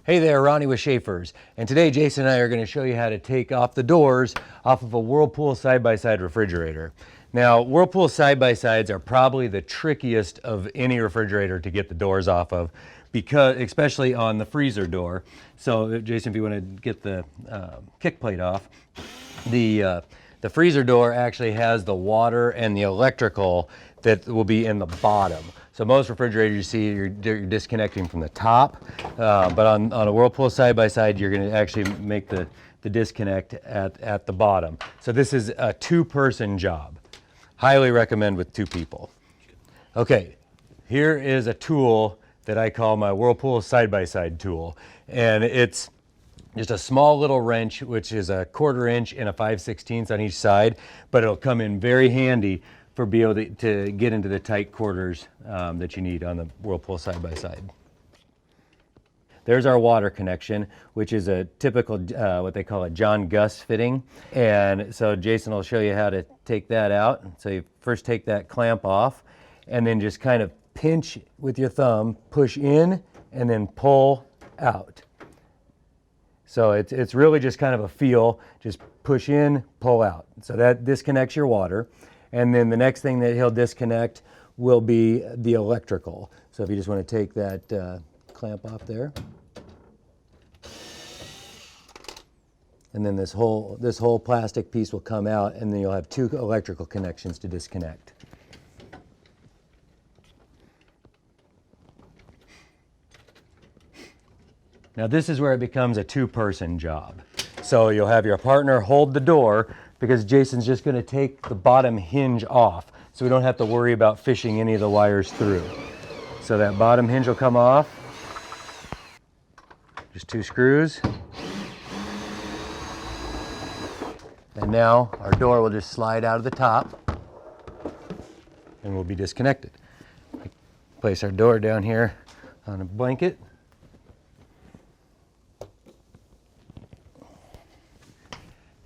Hey there, Ronnie with Schaefer's, and today Jason and I are going to show you how to take off the doors off of a Whirlpool side-by-side refrigerator. Now, Whirlpool side-by-sides are probably the trickiest of any refrigerator to get the doors off of, because especially on the freezer door. So Jason, if you want to get the kick plate off, the freezer door actually has the water and the electrical that will be in the bottom. So most refrigerators you see, you're disconnecting from the top, but on a Whirlpool side-by-side, you're going to actually make the disconnect at the bottom. So this is a two-person job. Highly recommend with two people. Okay, here is a tool that I call my Whirlpool side-by-side tool, and it's just a small little wrench, which is a 1/4 inch and a 5/16 on each side, but it'll come in very handy for being able to get into the tight quarters that you need on the Whirlpool side-by-side. There's our water connection, which is a typical, what they call a John Gus fitting. And so Jason will show you how to take that out. So you first take that clamp off and then just kind of pinch with your thumb, push in and then pull out. So it's really just kind of a feel, just push in, pull out. So that disconnects your water. And then the next thing that he'll disconnect will be the electrical. So if you just want to take that clamp off there. And then this whole plastic piece will come out, and then you'll have two electrical connections to disconnect. Now this is where it becomes a two-person job. So you'll have your partner hold the door, because Jason's just going to take the bottom hinge off, so we don't have to worry about fishing any of the wires through. So that bottom hinge will come off. Just 2 screws. And now our door will just slide out of the top and we'll be disconnected. Place our door down here on a blanket.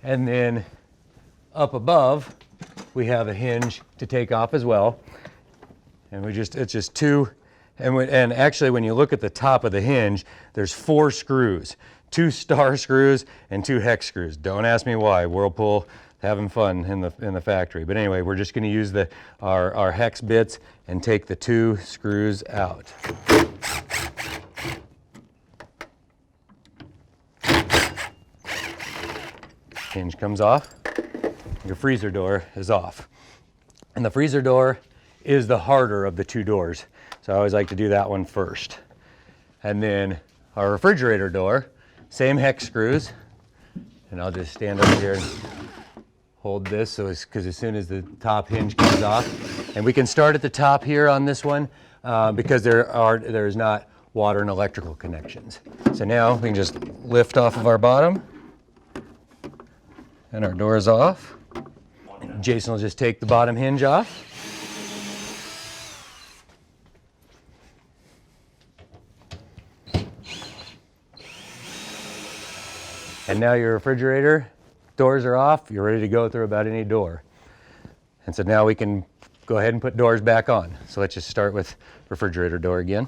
And then up above, we have a hinge to take off as well. And it's just 2, and actually when you look at the top of the hinge, there's 4 screws, 2 star screws and 2 hex screws. Don't ask me why. Whirlpool having fun in the factory. But anyway, we're just going to use our hex bits and take the 2 screws out. Hinge comes off. Your freezer door is off. And the freezer door is the harder of the 2 doors. So I always like to do that one first. And then our refrigerator door, same hex screws. And I'll just stand over here and hold this, because as soon as the top hinge comes off, and we can start at the top here on this one, because there's not water and electrical connections. So now we can just lift off of our bottom, and our door is off. Jason will just take the bottom hinge off. And now your refrigerator doors are off. You're ready to go through about any door. And so now we can go ahead and put doors back on. So let's just start with refrigerator door again.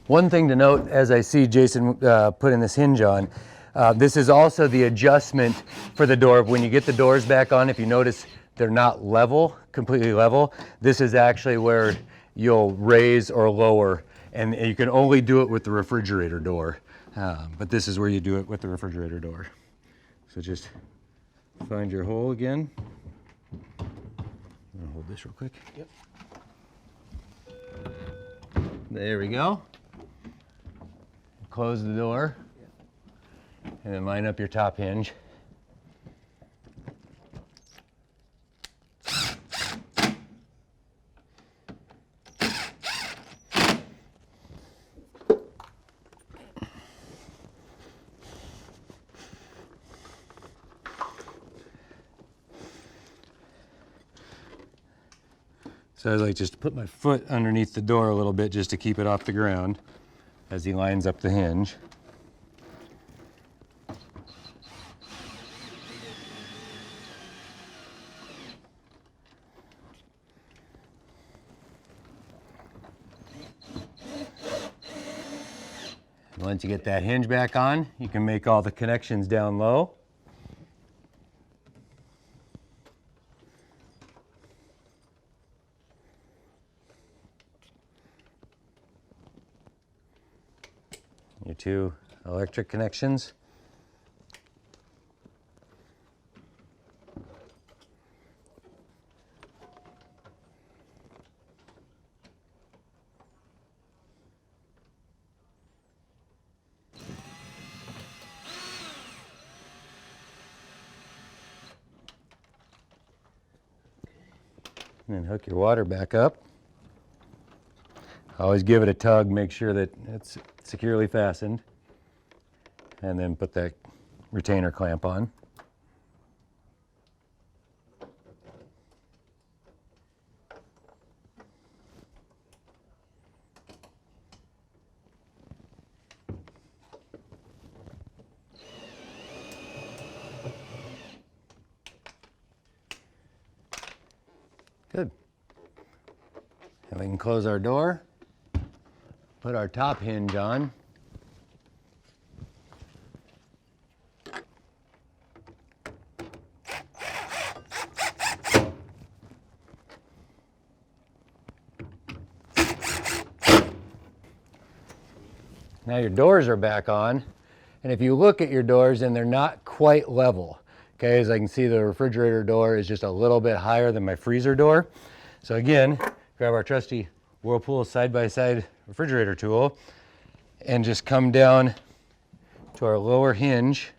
One thing to note as I see Jason putting this hinge on, this is also the adjustment for the door. When you get the doors back on, if you notice they're not level, completely level, this is actually where you'll raise or lower, and you can only do it with the refrigerator door. But this is where you do it with the refrigerator door. So just find your hole again. I'll hold this real quick. Yep. There we go. Close the door. And then line up your top hinge. So I like just to put my foot underneath the door a little bit just to keep it off the ground as he lines up the hinge. Once you get that hinge back on, you can make all the connections down low. Your two electric connections. And then hook your water back up. Always give it a tug, make sure that it's securely fastened. And then put that retainer clamp on. Good. And we can close our door, put our top hinge on. Now your doors are back on, and if you look at your doors, then they're not quite level. Okay, as I can see, the refrigerator door is just a little bit higher than my freezer door. So again, grab our trusty Whirlpool side-by-side refrigerator tool and just come down to our lower hinge,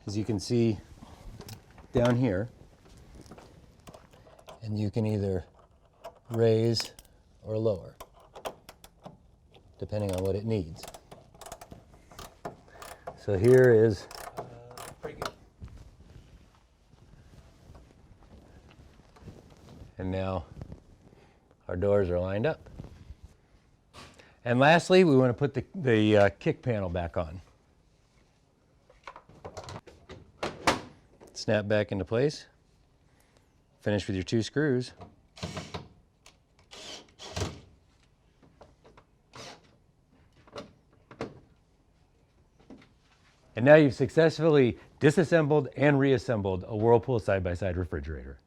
as you can see down here. And you can either raise or lower, depending on what it needs. So here is pretty good. And now our doors are lined up. And lastly, we want to put the kick panel back on. Snap back into place. Finish with your 2 screws. And now you've successfully disassembled and reassembled a Whirlpool side-by-side refrigerator.